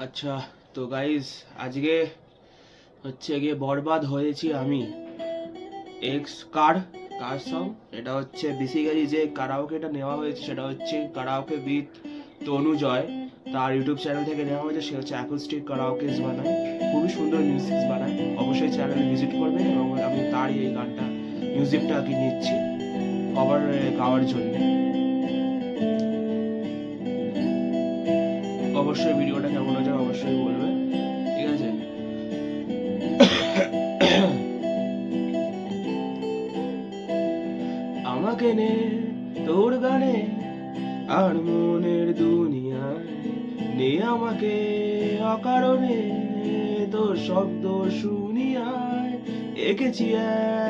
আচ্ছা, তো গাইস আজকে হচ্ছে গিয়ে বরবাদ হয়েছি আমি এক্স কার কার সং। এটা হচ্ছে বেসিক্যালি যে কারাওকেটা নেওয়া হয়েছে সেটা হচ্ছে কারাওকে উইথ তনুজয়, তার ইউটিউব চ্যানেল থেকে নেওয়া হয়েছে। সে হচ্ছে অ্যাকুস্টিক কারাওকেস বানায়, খুবই সুন্দর মিউজিক বানায়। অবশ্যই চ্যানেলে ভিজিট করবে এবং আমি তারই এই গানটা মিউজিকটা কি নিচ্ছি কভার গাওয়ার জন্য। অবশ্যই ভিডিওটা কেমন হয়েছে অবশ্যই বলবে, ঠিক আছে? আমাকে নে তোর গানে আর মনের দুনিয়ায়, নে আমাকে অকারণে তোর শব্দ শুনিয়ায়। এঁকেছি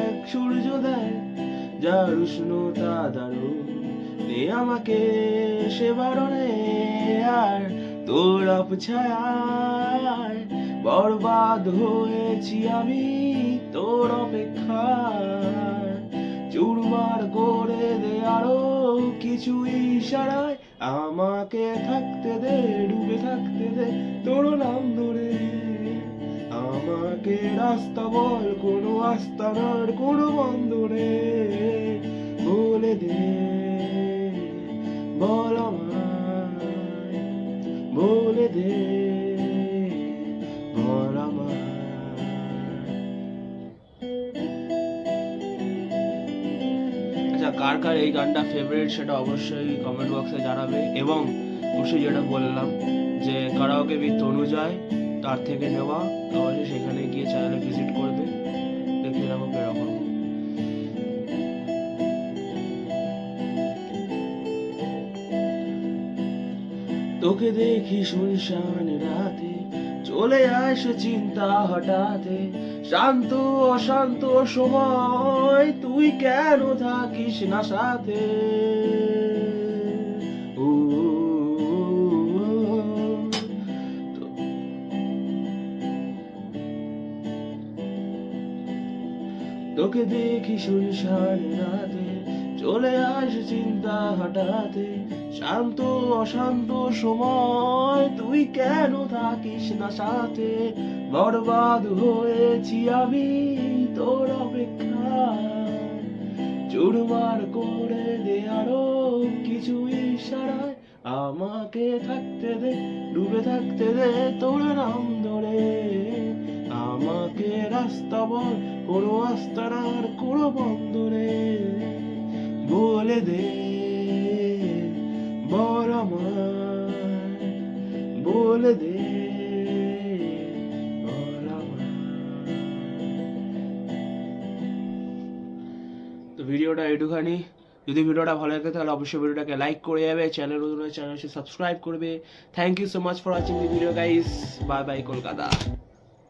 এক সূর্যোদয় যার উষ্ণতা দারুণ, নে আমাকে সে বারণে আর তোর অপছায়ায় বরবাদ হয়েছি আমি তোর অপেক্ষায়। চুরমার করে দে আরো কিছু ইশারায়, আমাকে থাকতে দে ডুবে থাকতে দে তোর নাম ধরে। আমাকে রাস্তা বল কোনো আস্তানার কোনো বন্দরে, বলে দে বল আমায়, বলে দে বল আমায়। আচ্ছা, কার কার এই গানটা ফেভারিট সেটা অবশ্যই কমেন্ট বক্সে জানাবে। এবং অবশ্যই যেটা বললাম যে কারাওকে উইথ তনুজয় তার থেকে নেওয়া, অবশ্যই সেখানে গিয়ে চ্যানেলে ভিজিট করবে, দেখে নেবো কিরকম। তোকে দেখি শুনশান রাতে, চলে আসে চিন্তা হঠাতে। শান্ত অশান্ত সময় তুই কেন থাকিস না সাথে? ও, তোকে দেখি শুনশান রাতে, চলে আসে চিন্তা হঠাতে। শান্ত অশান্ত সময় তুই কেন থাকিস না সাথে? বরবাদ হয়েছি আমি তোর অপেক্ষায়, চুরমার করে দে আরো কিছু ইশারায়। আমাকে থাকতে দে ডুবে থাকতে দে তোর নাম ধরে। আমাকে রাস্তা বল কোনো আস্তানার কোনো বন্দরে, বলে দে বল আমায়, বলে দে বল আমায়। তো ভিডিওটা একটুখানি, যদি ভিডিওটা ভালো লাগে তাহলে অবশ্যই ভিডিওটাকে লাইক করে যাবে, চ্যানেল নতুন চ্যানেলটি সাবস্ক্রাইব করবে। Thank you so much for watching the video guys. Bye bye Kolkata.